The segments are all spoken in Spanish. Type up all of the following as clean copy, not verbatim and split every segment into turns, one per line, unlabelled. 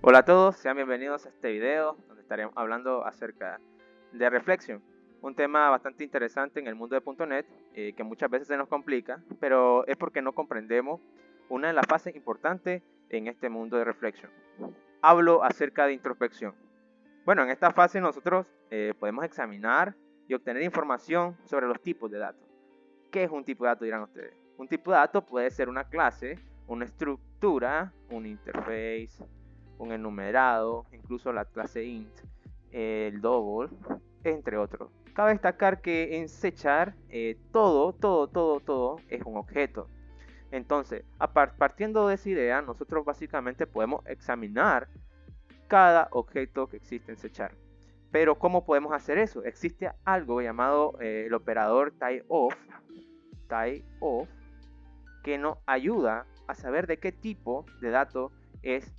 Hola a todos, sean bienvenidos a este video donde estaremos hablando acerca de Reflection, un tema bastante interesante en el mundo de .NET que muchas veces se nos complica, pero es porque no comprendemos una de las fases importantes en este mundo de Reflection. Hablo acerca de introspección. Bueno, en esta fase nosotros podemos examinar y obtener información sobre los tipos de datos. ¿Qué es un tipo de dato, dirán ustedes? Un tipo de dato puede ser una clase, una estructura, un interface, un enumerado, incluso la clase int, el double, entre otros. Cabe destacar que en C# todo es un objeto. Entonces, partiendo de esa idea, nosotros básicamente podemos examinar cada objeto que existe en C#. Pero ¿cómo podemos hacer eso? Existe algo llamado el operador typeof, que nos ayuda a saber de qué tipo de dato es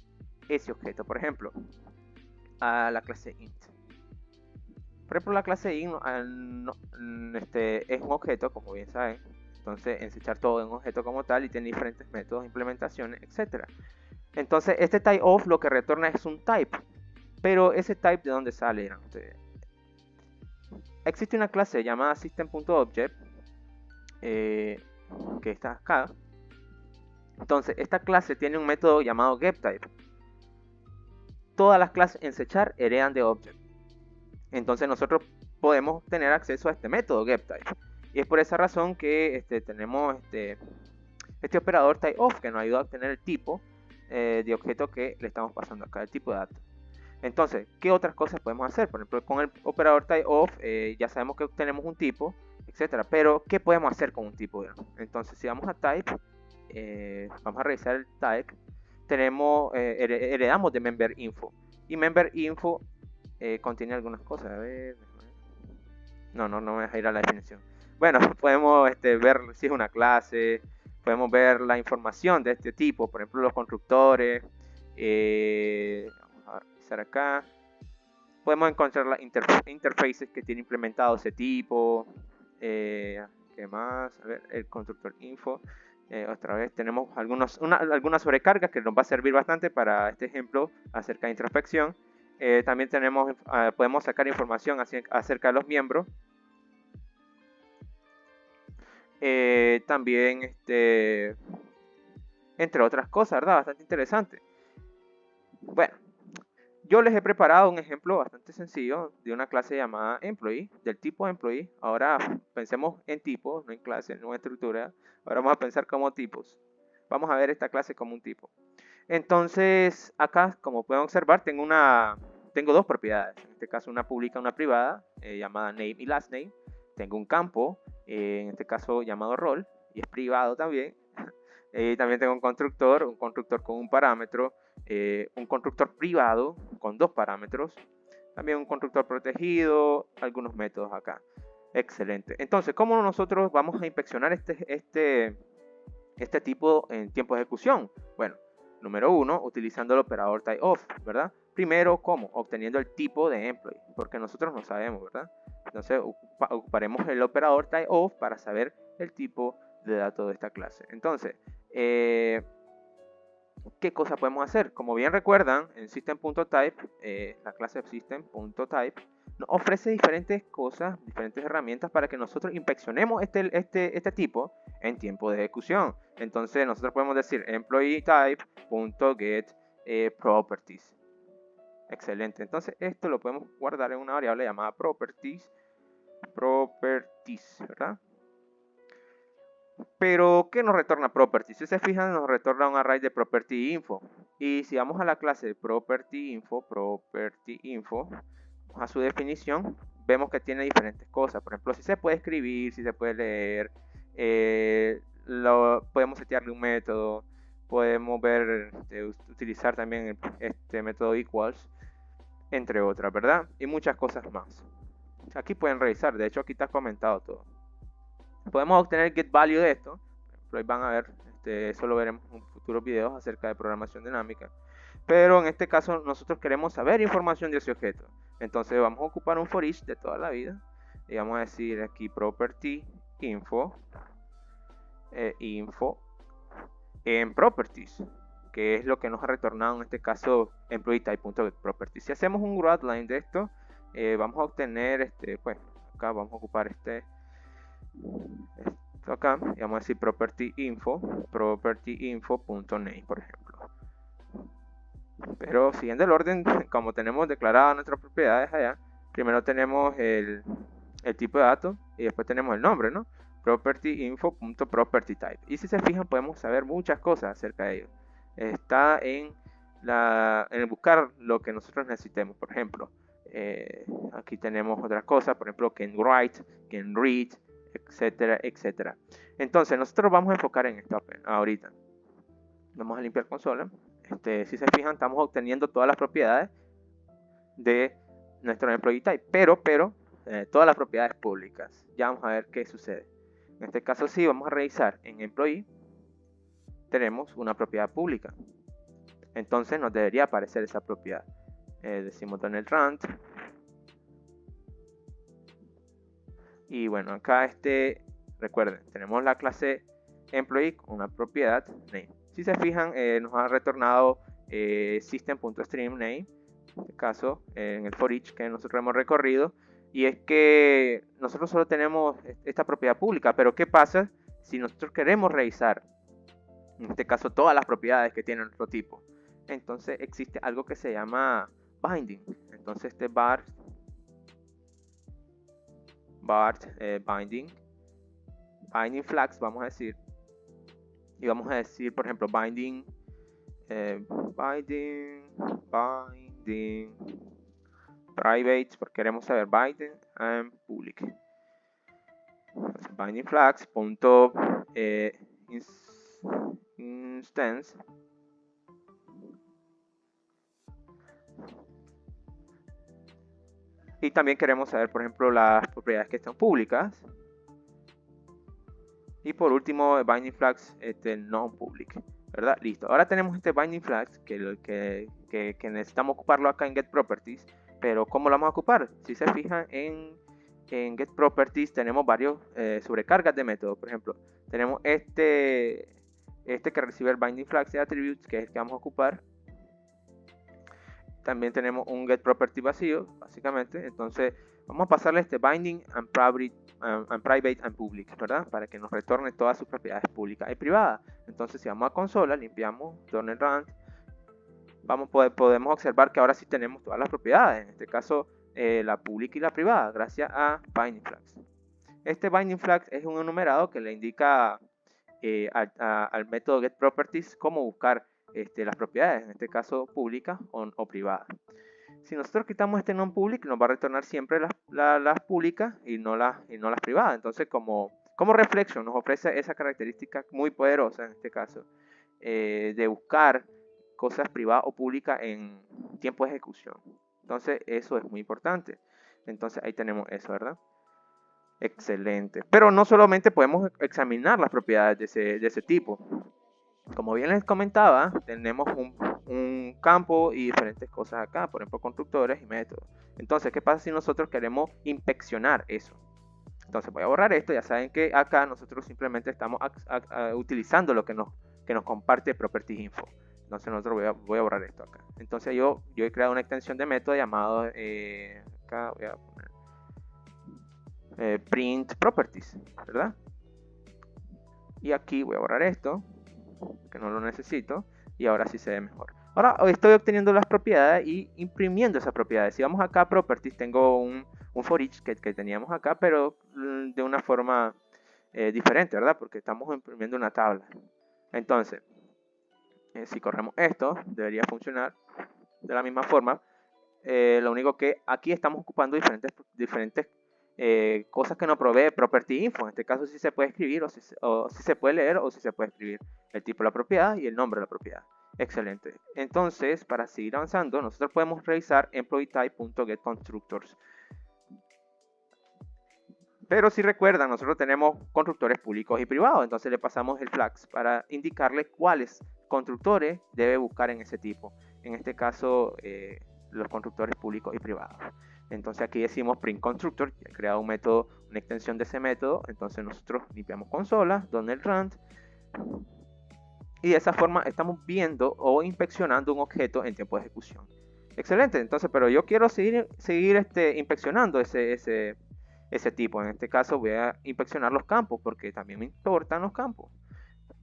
ese objeto. Por ejemplo, a la clase int. Por ejemplo, la clase int es un objeto, como bien saben. Entonces, en C# todo es un objeto como tal y tiene diferentes métodos, implementaciones, etc. Entonces, este typeof lo que retorna es un type. Pero ese type, ¿de dónde sale? Existe una clase llamada system.object que está acá. Entonces, esta clase tiene un método llamado getType. Todas las clases en C# heredan de object. Entonces nosotros podemos tener acceso a este método getType. Y es por esa razón que tenemos este operador typeof que nos ayuda a obtener el tipo de objeto que le estamos pasando acá, el tipo de dato. Entonces, ¿qué otras cosas podemos hacer? Por ejemplo, con el operador typeof ya sabemos que obtenemos un tipo, etc. Pero, ¿qué podemos hacer con un tipo? Entonces, si vamos a type, vamos a revisar el type, heredamos de member.info. Y member.info contiene algunas cosas. A ver. No me voy a ir a la definición. Bueno, podemos ver si es una clase, podemos ver la información de este tipo, por ejemplo, los constructores. Vamos a revisar acá. Podemos encontrar las interfaces que tiene implementado ese tipo. ¿Qué más? A ver, el constructor info. Otra vez tenemos algunas sobrecargas que nos va a servir bastante para este ejemplo acerca de introspección. También podemos sacar información acerca de los miembros. También, entre otras cosas, ¿verdad? Bastante interesante. Bueno, yo les he preparado un ejemplo bastante sencillo de una clase llamada employee, del tipo employee. Ahora pensemos en tipos, no en clases, no en estructura. Ahora vamos a pensar como tipos. Vamos a ver esta clase como un tipo. Entonces, acá, como pueden observar, tengo dos propiedades. En este caso, una pública, una privada, llamada name y last name. Tengo un campo, en este caso llamado role, y es privado también. También tengo un constructor con un parámetro, un constructor privado con dos parámetros, también un constructor protegido, algunos métodos acá. Excelente. Entonces, ¿cómo nosotros vamos a inspeccionar este tipo en tiempo de ejecución? Bueno, número uno, utilizando el operador typeof, ¿verdad? Primero, ¿cómo? Obteniendo el tipo de employee, porque nosotros no sabemos, ¿verdad? Entonces, ocuparemos el operador typeof para saber el tipo de datos de esta clase. Entonces, ¿qué cosa podemos hacer? Como bien recuerdan, en system.type, la clase system.type nos ofrece diferentes cosas, diferentes herramientas para que nosotros inspeccionemos este tipo en tiempo de ejecución. Entonces nosotros podemos decir employee type.get properties. Excelente. Entonces esto lo podemos guardar en una variable llamada properties, ¿verdad? Pero, ¿qué nos retorna properties? Si se fijan, nos retorna un array de property info. Y si vamos a la clase de property info, a su definición, vemos que tiene diferentes cosas. Por ejemplo, si se puede escribir, si se puede leer, podemos setearle un método, podemos utilizar también este método equals, entre otras, ¿verdad? Y muchas cosas más. Aquí pueden revisar, de hecho aquí está comentado todo. Podemos obtener get value de esto. Por ahí van a ver, eso lo veremos en futuros videos acerca de programación dinámica. Pero en este caso nosotros queremos saber información de ese objeto. Entonces vamos a ocupar un for each de toda la vida. Y vamos a decir aquí property info, info en properties. que es lo que nos ha retornado en este caso employeeType.getProperties. Si hacemos un outline de esto, vamos a obtener, pues acá vamos a ocupar esto acá, y vamos a decir propertyinfo.name, por ejemplo. Pero siguiendo el orden, como tenemos declaradas nuestras propiedades allá, primero tenemos el tipo de datos y después tenemos el nombre, ¿no? propertyinfo.propertyType. Y si se fijan, podemos saber muchas cosas acerca de ello. Está en el buscar lo que nosotros necesitemos. Por ejemplo, aquí tenemos otras cosas, por ejemplo, can write, can read, etcétera, etcétera. Entonces, nosotros vamos a enfocar en esto ahorita. Vamos a limpiar consola. Si se fijan, estamos obteniendo todas las propiedades de nuestro employee type, pero todas las propiedades públicas. Ya vamos a ver qué sucede. En este caso sí, vamos a revisar en employee. Tenemos una propiedad pública. Entonces nos debería aparecer esa propiedad. Decimos Donald Rand. Y bueno, acá recuerden, tenemos la clase employee con una propiedad name. Si se fijan, nos ha retornado system.streamName. En este caso, en el for each que nosotros hemos recorrido. Y es que nosotros solo tenemos esta propiedad pública, pero ¿qué pasa si nosotros queremos revisar, en este caso, todas las propiedades que tiene nuestro tipo? Entonces existe algo que se llama binding. Entonces binding flags, vamos a decir. Y vamos a decir, por ejemplo, binding private, porque queremos saber binding and public. Entonces, binding flags punto instance y también queremos saber, por ejemplo, las propiedades que están públicas. Y por último, binding flags non public, ¿verdad? Listo. Ahora tenemos binding flags que necesitamos ocuparlo acá en get properties. Pero ¿cómo lo vamos a ocupar? Si se fijan en get properties tenemos varios sobrecargas de métodos. Por ejemplo, tenemos que recibe el binding flags de attributes, que es el que vamos a ocupar. También tenemos un get property vacío, básicamente. Entonces vamos a pasarle binding and private and public, ¿verdad? Para que nos retorne todas sus propiedades públicas y privadas. Entonces si vamos a consola, limpiamos Donald Rand, podemos observar que ahora sí tenemos todas las propiedades, en este caso la pública y la privada, gracias a binding flags. Este binding flags es un enumerado que le indica al método getProperties cómo buscar las propiedades, en este caso públicas o privadas. Si nosotros quitamos non-public, nos va a retornar siempre las públicas y no las privadas. Entonces, como Reflection nos ofrece esa característica muy poderosa, en este caso, de buscar cosas privadas o públicas en tiempo de ejecución. Entonces eso es muy importante. Entonces ahí tenemos eso, ¿verdad? Excelente. Pero no solamente podemos examinar las propiedades de ese tipo. Como bien les comentaba, tenemos un campo y diferentes cosas acá, por ejemplo constructores y métodos. Entonces, ¿qué pasa si nosotros queremos inspeccionar eso? Entonces voy a borrar esto. Ya saben que acá nosotros simplemente estamos utilizando lo que nos comparte Properties Info. Entonces nosotros voy a borrar esto acá. Entonces yo he creado una extensión de método llamado acá voy a poner print properties, ¿verdad? Y aquí voy a borrar esto, que no lo necesito, y ahora sí se ve mejor. Ahora estoy obteniendo las propiedades y imprimiendo esas propiedades. Si vamos acá a properties, tengo un for each que teníamos acá, pero de una forma diferente, ¿verdad? Porque estamos imprimiendo una tabla. Entonces si corremos esto, debería funcionar de la misma forma. Lo único que aquí estamos ocupando diferentes cosas que nos provee Property Info. En este caso si se puede escribir o si se puede leer o si se puede escribir el tipo de la propiedad y el nombre de la propiedad. Excelente. Entonces, para seguir avanzando, nosotros podemos revisar employeeType.getConstructors. Pero si recuerdan, nosotros tenemos constructores públicos y privados. Entonces le pasamos el flags para indicarle cuáles constructores debe buscar en ese tipo. En este caso, los constructores públicos y privados. Entonces aquí decimos print constructor, ya he creado un método, una extensión de ese método. Entonces nosotros limpiamos consola, Donald Rand. y de esa forma estamos viendo o inspeccionando un objeto en tiempo de ejecución. Excelente, entonces, pero yo quiero seguir inspeccionando ese tipo. En este caso voy a inspeccionar los campos porque también me importan los campos.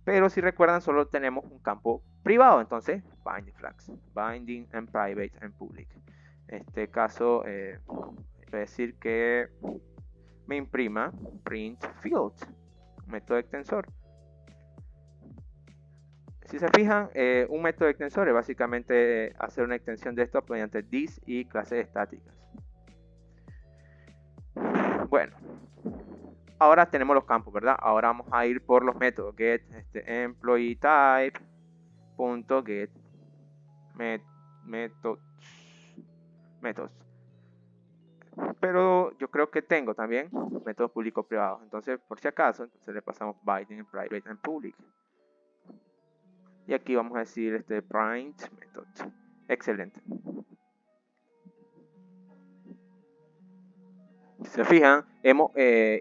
Pero si recuerdan, solo tenemos un campo privado, entonces binding flags, binding and private and public. En este caso, voy a decir que me imprima print field, método extensor. Si se fijan, un método extensor es básicamente hacer una extensión de esto mediante this y clases estáticas. Bueno, ahora tenemos los campos, ¿verdad? Ahora vamos a ir por los métodos. Get employee type punto get métodos. Pero yo creo que tengo también métodos públicos privados. Entonces, por si acaso, entonces le pasamos binding, private and public. Y aquí vamos a decir print method. Excelente. Si se fijan, hemos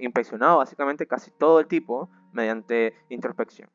inspeccionado básicamente casi todo el tipo mediante introspección.